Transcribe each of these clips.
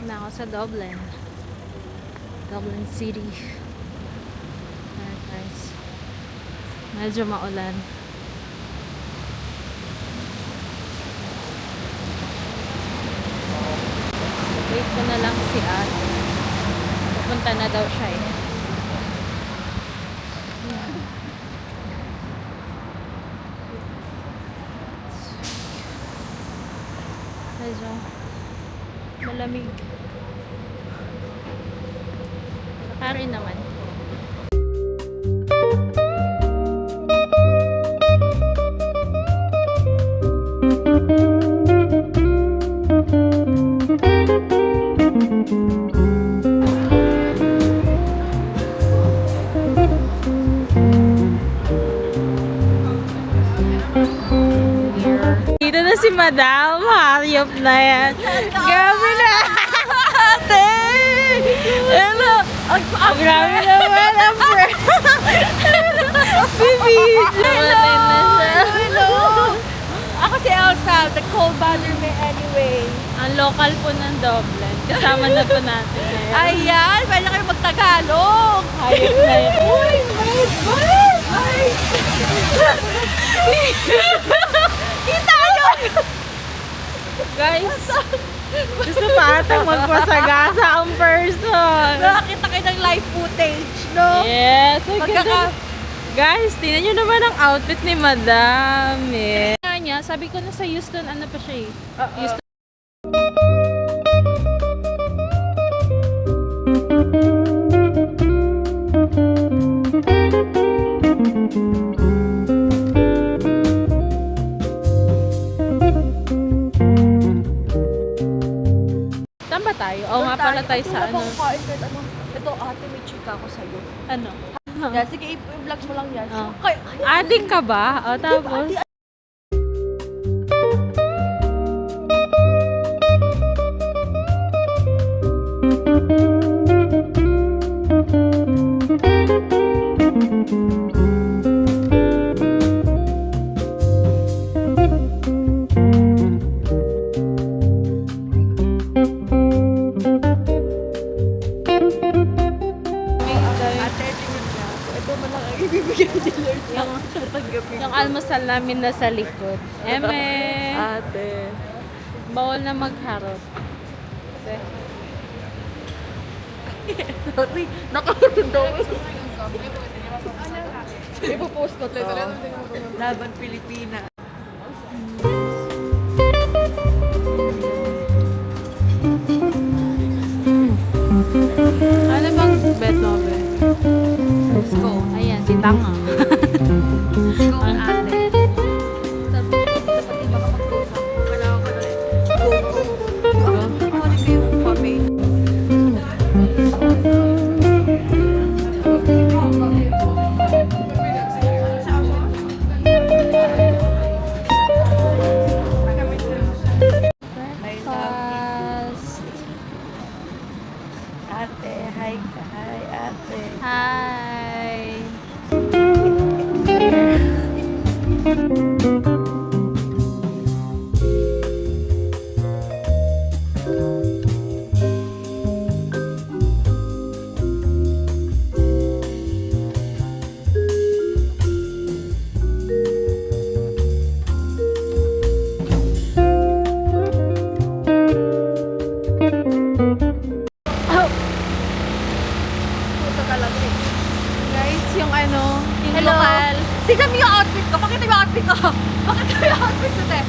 Na ako sa Dublin. Dublin City. Ayan guys. Medyo maulan. Wait ko na lang si As. Pupunta na daw siya eh. Medyo malamig. Hari naman. Dito na si Madam. Hayop na yan. Grabe na. Ate! Hello! Ang grabe naman ang Bibi! Namatay na siya. Hello! Ako si Elsa, the cold mother me anyway. Ang local po ng Dublin. Kasama na po natin ngayon. Ayan, pwede kayo magtagalog. Hayop na yan. Uy, wait! Ay! Kita nyo! Guys, gusto pa atang magpasagasa ang person. Nakakita kayo ng live footage, no? Yes. Guys, tingnan nyo naman ang outfit ni Madam. Eh. Niya, sabi ko na sa Houston, ano pa siya eh. Houston. Saan ba tayo? Oo nga pala tayo sa ano. Ito, ate, may chika ako sa'yo. Ano? Yan, sige, i-vlog mo lang yan. Oh. Kay- Ating ka ba? O tapos? Ito man lang ang ibibigay ni Lord. Yung almusal namin nasa likod. Eme! Ate. Bawal na magharot. Kasi, Sorry, nakaroon daw. Ipopost ko to. Laban Pilipina. ano bang bet novel? Let's go. Ayan, si Tanga. Let's go, ate. Dapat di baka mag-usap. Kailangan ko na rin. Go, go. Ano ko yung family? Breakfast. Ate, hi ka. Hi, ate. Hi. Puto talaga eh. Guys, yung ano, yung Hello. lokal. Tignan mo yung outfit ko. Pakita mo yung outfit ko. Pakita mo yung outfit ko, te.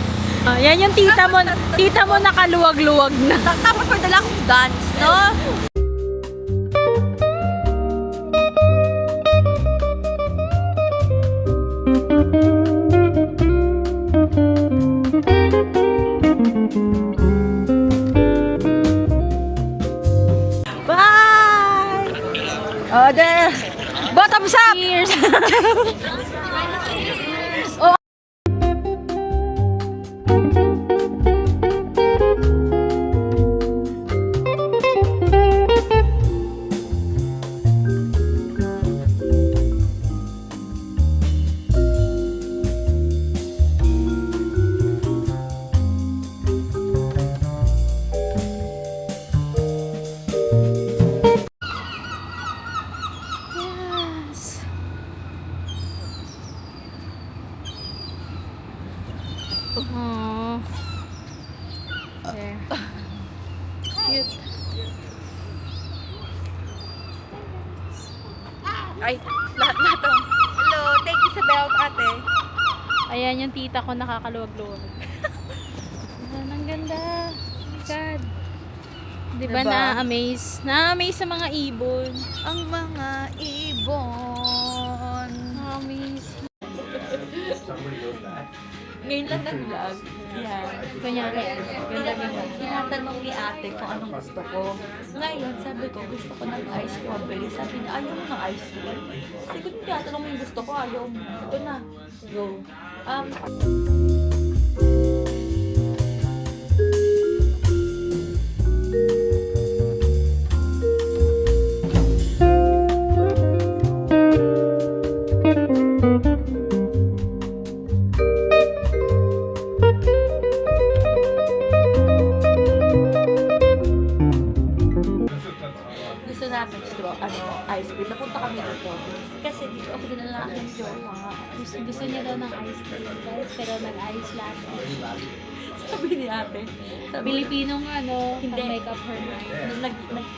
Yan yung tita mo nakaluwag-luwag na. Tapos may dala akong guns, no? Bye! Oh, there. Bottoms up! Cheers! Aww. There. Cute. Ay, lahat na to. Hello, thank you sa belt, ate. Ayan yung tita ko nakakaluwag-luwag. Ayan, ang ganda. God. Diba Diba? na-amaze? Na-amaze sa mga ibon. Ang mga ibon. Na-amaze. Ngayon lang nag-vlog. Yan. Kunyari, ganda-ganda. Tinatanong ni ate kung anong gusto ko. Ngayon, sabi ko, gusto ko ng ice strawberry. Sabi niya, ayaw mo ng ice cream. Sabi ko, tinatanong mo yung gusto ko, ayaw mo. Ito na. Go. Gusto namin ice cream. Napunta kami dito. Kasi dito ako dinala ng aking jowa. Gusto niya daw ng ice cream, guys, pero nag-ice latte. Sabi ni ate. Sabi, Pilipinong Hindi. make up her mind.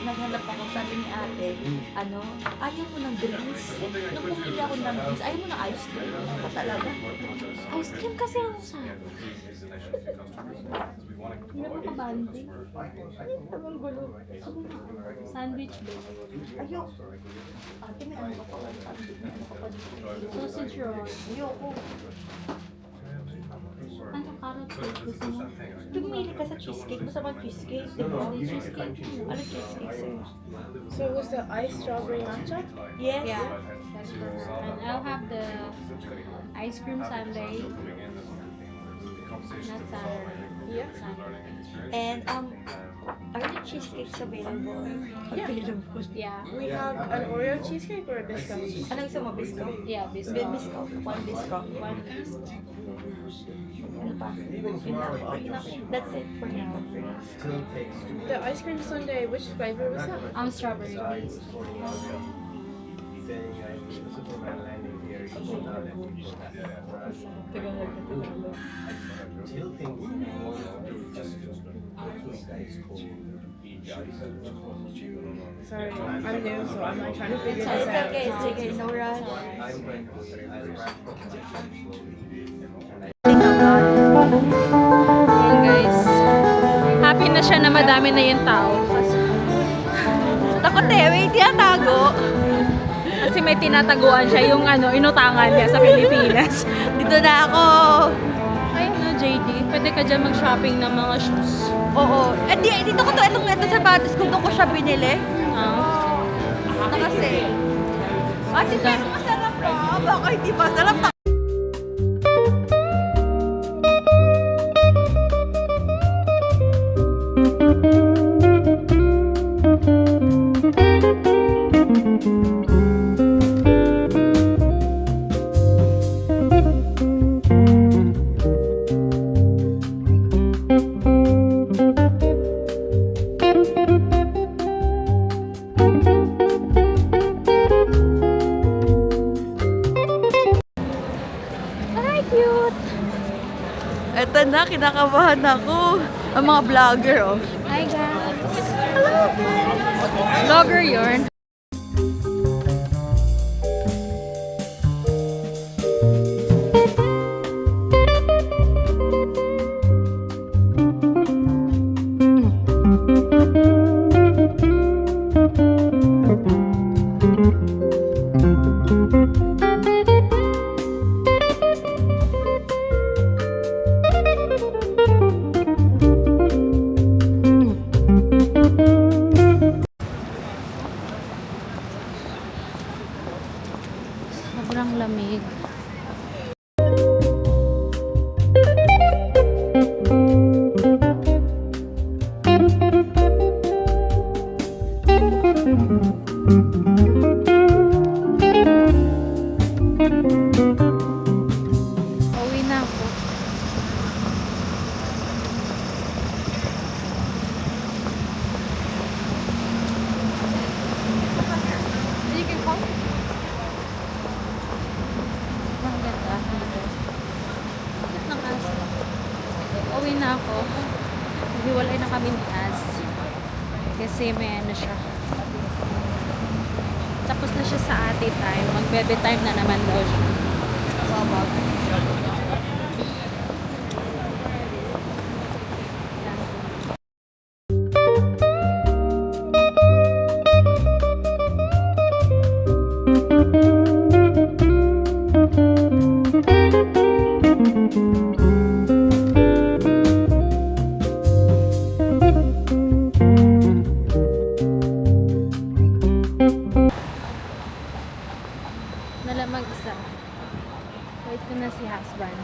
naghanap ako, sabi ni ate, ayaw mo ng drinks. Nung pumili ako ng drinks, ayaw mo ng ice cream. Ano ba talaga? Ice cream kasi ang sarap. Hindi mo kabandi. Ang gulo. Sandwich ba? Ayaw. Ate, may ano ka pa? Ano ka pa dito? Sausage roll. Ayoko. Ano carrot cake gusto mo? Tumili ka sa cheesecake. Masama cheesecake, di ba? Cheesecake. Ano cheesecake sa'yo? So was the ice strawberry matcha? Yes. Yeah, that's perfect. And I'll have the ice cream sundae. Not sour. Yeah. Sundae. And are the cheesecakes available? Yeah. Available. Yeah. We have an Oreo cheesecake or a biscuit cheesecake? Ano gusto mo? Bisco? Yeah, biscuit. Bisco. One bisco. One piece. Ano pa? That's it for now. The ice cream sundae, which flavor was that? Strawberry based. Sorry, I'm new, so I'm like trying to figure So this it's out. okay. It's okay. No rush. Ayan guys. Happy na siya na madami na yung tao. Takot eh. May tinatago. Kasi may tinataguan siya yung inutangan niya sa Pilipinas. Dito na ako. Ayun na, JD. Pwede ka dyan mag-shopping ng mga shoes. Oo. Eh, dito ko to. Itong sapatos ko. Doon ko siya binili. Ah. Ito kasi. Ate, pero masarap pa. Baka hindi masarap. Ay, cute! Eto na, kinakabahan ako. Ang mga vlogger, oh. Hi, guys! Vlogger yun. Sobrang lamig. Uwi na ako. You can call me. na ako. Hiwalay na kami ni Az. Kasi may ano siya. Tapos na siya sa ate time. Mag-bebe time na naman daw siya. Nalamang isa. Wait ko na si husband.